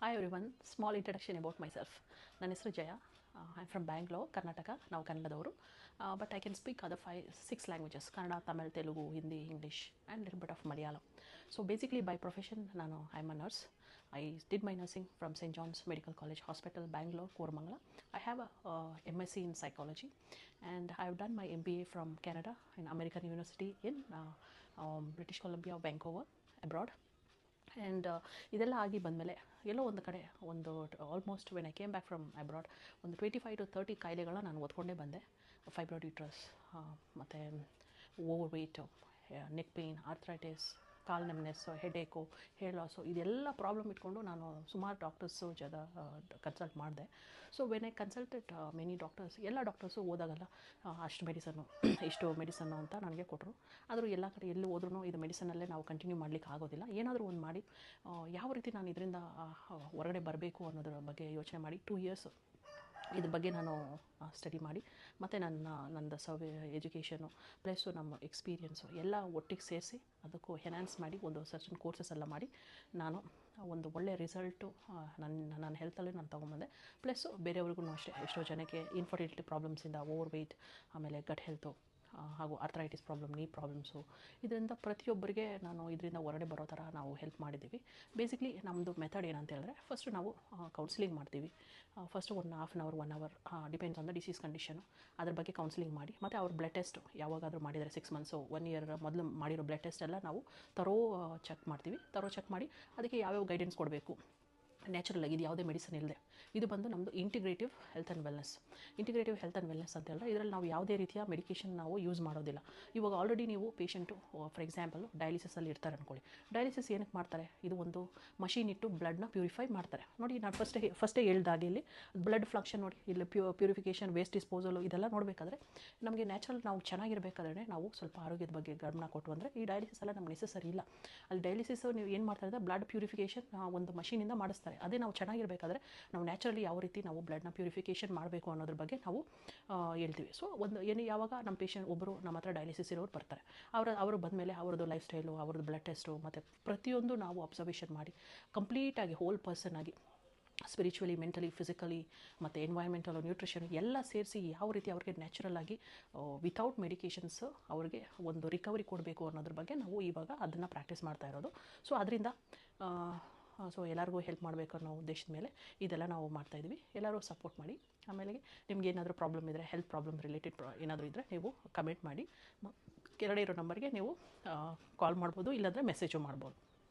Hi everyone, small introduction about myself. ನನ್ನ ಹೆಸರು ಜಯ. I'm from Bangalore, Karnataka. ನಾವು ಕನ್ನಡದವರು. But I can speak other 6 languages: Kannada, Tamil, Telugu, Hindi, English, and a little bit of Malayalam. So basically by profession, I'm a nurse. I did my nursing from St. John's Medical College Hospital, Bangalore, Koramangala. I have a MSc in psychology, and I've done my MBA from Canada in American University in British Columbia, Vancouver, abroad. And ಇದೆಲ್ಲ ಆಗಿ ಬಂದಮೇಲೆ ಎಲ್ಲೋ ಒಂದು ಕಡೆ almost when I came back from abroad 25 to 30 ಕಾಯಿಲೆಗಳನ್ನ ನಾನು ಓದ್ಕೊಂಡೇ ಬಂದೆ. ಫೈಬ್ರಾಯ್ಡ್ ಯೂಟ್ರಸ್, ಮತ್ತು over weight, neck pain, arthritis, ಕಾಲ್ ನೆಮ್ನೆಸ್ಸು, ಹೆಡೇಕು, ಹೇರ್ ಲಾಸು, ಇದೆಲ್ಲ ಪ್ರಾಬ್ಲಮ್ ಇಟ್ಕೊಂಡು ನಾನು ಸುಮಾರು ಡಾಕ್ಟರ್ಸು ಕನ್ಸಲ್ಟ್ ಮಾಡಿದೆ. So when I consulted many doctors, ಎಲ್ಲ ಡಾಕ್ಟರ್ಸು ಓದಾಗಲ್ಲ ಅಷ್ಟು ಮೆಡಿಸನ್ನು ಇಷ್ಟು ಮೆಡಿಸನ್ನು ಅಂತ ನನಗೆ ಕೊಟ್ಟರು. ಆದರೂ ಎಲ್ಲ ಕಡೆ ಎಲ್ಲಿ ಹೋದ್ರೂ ಇದು ಮೆಡಿಸನಲ್ಲೇ ನಾವು ಕಂಟಿನ್ಯೂ ಮಾಡಲಿಕ್ಕೆ ಆಗೋದಿಲ್ಲ. ಏನಾದರೂ ಒಂದು ಮಾಡಿ ಯಾವ ರೀತಿ ನಾನು ಇದರಿಂದ ಹೊರಗಡೆ ಬರಬೇಕು ಅನ್ನೋದ್ರ ಬಗ್ಗೆ ಯೋಚನೆ ಮಾಡಿ 2 years ಇದ್ರ ಬಗ್ಗೆ ನಾನು ಸ್ಟಡಿ ಮಾಡಿ, ಮತ್ತು ನಂದು ಎಜುಕೇಷನು ಪ್ಲಸ್ಸು ನಮ್ಮ ಎಕ್ಸ್ಪೀರಿಯೆನ್ಸು ಎಲ್ಲ ಒಟ್ಟಿಗೆ ಸೇರಿಸಿ ಅದಕ್ಕೂ ಎನ್ಹಾನ್ಸ್ ಮಾಡಿ ಒಂದು ಸರ್ಟನ್ ಕೋರ್ಸಸ್ ಎಲ್ಲ ಮಾಡಿ ನಾನು ಒಂದು ಒಳ್ಳೆಯ ರಿಸಲ್ಟು ನನ್ನ ಹೆಲ್ತಲ್ಲೇ ನಾನು ತೊಗೊಂಬಂದೆ. ಪ್ಲಸ್ಸು ಬೇರೆಯವ್ರಿಗೂ ಅಷ್ಟೇ, ಎಷ್ಟೋ ಜನಕ್ಕೆ ಇನ್ಫರ್ಟಿಲಿಟಿ ಪ್ರಾಬ್ಲಮ್ಸಿಂದ, ಓವರ್ ವೆಯ್ಟ್, ಆಮೇಲೆ ಗಟ್ ಹೆಲ್ತು ಹಾಗೂ ಆರ್ಥ್ರೈಟಿಸ್ ಪ್ರಾಬ್ಲಮ್, ನೀ ಪ್ರಾಬ್ಲಮ್ಸು, ಇದರಿಂದ ಪ್ರತಿಯೊಬ್ಬರಿಗೆ ನಾನು ಇದರಿಂದ ಹೊರಗಡೆ ಬರೋ ಥರ ನಾವು ಹೆಲ್ಪ್ ಮಾಡಿದ್ದೀವಿ. ಬೇಸಿಕ್ಲಿ ನಮ್ಮದು ಮೆಥಡ್ ಏನಂತ ಹೇಳಿದ್ರೆ, ಫಸ್ಟು ನಾವು ಕೌನ್ಸಿಲಿಂಗ್ ಮಾಡ್ತೀವಿ. First 1.5 hour 1 hour depends on the disease condition, ಅದ್ರ ಬಗ್ಗೆ ಕೌನ್ಸಿಲಿಂಗ್ ಮಾಡಿ, ಮತ್ತು ಅವ್ರ ಬ್ಲಡ್ ಟೆಸ್ಟು ಯಾವಾಗಾದರೂ ಮಾಡಿದರೆ 6 months 1 year ಮೊದಲು ಮಾಡಿರೋ ಬ್ಲಡ್ ಟೆಸ್ಟ್ ಎಲ್ಲ ನಾವು ಚೆಕ್ ಮಾಡ್ತೀವಿ. ಚೆಕ್ ಮಾಡಿ ಅದಕ್ಕೆ ಯಾವ್ಯಾವ ಗೈಡೆನ್ಸ್ ಕೊಡಬೇಕು, ನ್ಯಾಚುರಲ್ ಆಗಿ ಇದು ಯಾವುದೇ ಮೆಡಿಸಿನ್ ಇಲ್ಲದೆ. ಇದು ಬಂದು ನಮ್ಮದು ಇಂಟಿಗ್ರೇಟಿವ್ ಹೆಲ್ತ್ ಆ್ಯಂಡ್ ವೆಲ್ನೆಸ್ ಅಂತ ಹೇಳಿದ್ರೆ, ಇದರಲ್ಲಿ ನಾವು ಯಾವುದೇ ರೀತಿಯ ಮೆಡಿಕೇಷನ್ ನಾವು ಯೂಸ್ ಮಾಡೋದಿಲ್ಲ. ಇವಾಗ ಆಲ್ರೆಡಿ ನೀವು ಪೇಷಂಟು ಫಾರ್ ಎಕ್ಸಾಂಪಲ್ ಡಯಾಲಿಸಿಸಲ್ಲಿ ಇರ್ತಾರೆ ಅಂದ್ಕೊಳ್ಳಿ. ಡಯಾಲಿಸಿಸ್ ಏನಕ್ಕೆ ಮಾಡ್ತಾರೆ? ಇದು ಒಂದು ಮಷೀನ್ ಇಟ್ಟು ಬ್ಲಡ್ನ ಪ್ಯೂರಿಫೈ ಮಾಡ್ತಾರೆ. ನೋಡಿ, ನಾನು ಫಸ್ಟೇ ಹೇಳ್ದಾಗೆ ಇಲ್ಲಿ ಬ್ಲಡ್ ಫ್ಲಕ್ಷನ್ ನೋಡಿ, ಇಲ್ಲಿ ಪ್ಯೂರಿಫಿಕೇಷನ್, ವೇಸ್ಟ್ ಡಿಸ್ಪೋಸಲು, ಇದೆಲ್ಲ ನೋಡಬೇಕಾದ್ರೆ ನಮಗೆ ನ್ಯಾಚುರಲ್ ನಾವು ಚೆನ್ನಾಗಿರಬೇಕಾದ್ರೆ ನಾವು ಸ್ವಲ್ಪ ಆರೋಗ್ಯದ ಬಗ್ಗೆ ಗಮನ ಕೊಟ್ಟು ಅಂದರೆ ಈ ಡಯಾಲಿಸಿಸ್ ಎಲ್ಲ ನಮ್ಗೆ ನೆಸೆಸರಿ ಇಲ್ಲ. ಅಲ್ಲಿ ಡಯಾಲಿಸಿಸ್ ನೀವು ಏನು ಮಾಡ್ತಾರೆ, ಬ್ಲಡ್ ಪ್ಯೂರಿಫಿಕೇಷನ್ ಒಂದು ಮಷೀನಿಂದ ಮಾಡಿಸ್ತಾರೆ. ಅದೇ ನಾವು ಚೆನ್ನಾಗಿರಬೇಕಾದ್ರೆ ನಾವು ನ್ಯಾಚುರಲಿ ಯಾವ ರೀತಿ ನಾವು ಬ್ಲಡ್ನ ಪ್ಯೂರಿಫಿಕೇಷನ್ ಮಾಡಬೇಕು ಅನ್ನೋದ್ರ ಬಗ್ಗೆ ನಾವು ಹೇಳ್ತೀವಿ. ಸೊ ಯಾವಾಗ ನಮ್ಮ ಪೇಷಂಟ್ ಒಬ್ಬರು ನಮ್ಮ ಹತ್ರ ಡಯಾಲಿಸಿಸ್ ಇರೋರು ಬರ್ತಾರೆ, ಅವರು ಬಂದಮೇಲೆ ಅವ್ರದ್ದು ಲೈಫ್ ಸ್ಟೈಲು, ಅವ್ರದ್ದು ಬ್ಲಡ್ ಟೆಸ್ಟು, ಮತ್ತು ಪ್ರತಿಯೊಂದು ನಾವು ಅಬ್ಸರ್ವೇಷನ್ ಮಾಡಿ ಕಂಪ್ಲೀಟಾಗಿ ಹೋಲ್ ಪರ್ಸನ್ ಆಗಿ ಸ್ಪಿರಿಚುವಲಿ, ಮೆಂಟಲಿ, ಫಿಸಿಕಲಿ, ಮತ್ತು ಎನ್ವೈರ್ಮೆಂಟಲ್, ನ್ಯೂಟ್ರಿಷನ್ ಎಲ್ಲ ಸೇರಿಸಿ ಯಾವ ರೀತಿ ಅವ್ರಿಗೆ ನ್ಯಾಚುರಲ್ ಆಗಿ ವಿತೌಟ್ ಮೆಡಿಕೇಷನ್ಸ್ ಅವ್ರಿಗೆ ಒಂದು ರಿಕವರಿ ಕೊಡಬೇಕು ಅನ್ನೋದ್ರ ಬಗ್ಗೆ ನಾವು ಇವಾಗ ಅದನ್ನು ಪ್ರಾಕ್ಟೀಸ್ ಮಾಡ್ತಾ ಇರೋದು. ಸೊ ಅದರಿಂದ ಎಲ್ಲರಿಗೂ ಹೆಲ್ಪ್ ಮಾಡಬೇಕು ಅನ್ನೋ ಉದ್ದೇಶದ ಮೇಲೆ ಇದೆಲ್ಲ ನಾವು ಮಾಡ್ತಾಯಿದ್ವಿ. ಎಲ್ಲರೂ ಸಪೋರ್ಟ್ ಮಾಡಿ. ಆಮೇಲೆ ನಿಮ್ಗೆ ಏನಾದರೂ ಪ್ರಾಬ್ಲಮ್ ಇದ್ದರೆ, ಹೆಲ್ತ್ ಪ್ರಾಬ್ಲಮ್ ರಿಲೇಟೆಡ್ ಏನಾದರೂ ಇದ್ದರೆ ನೀವು ಕಮೆಂಟ್ ಮಾಡಿ. ಕೆಳಗಡೆ ಇರೋ ನಂಬರ್ಗೆ ನೀವು ಕಾಲ್ ಮಾಡ್ಬೋದು, ಇಲ್ಲಾಂದರೆ ಮೆಸೇಜು ಮಾಡ್ಬೋದು.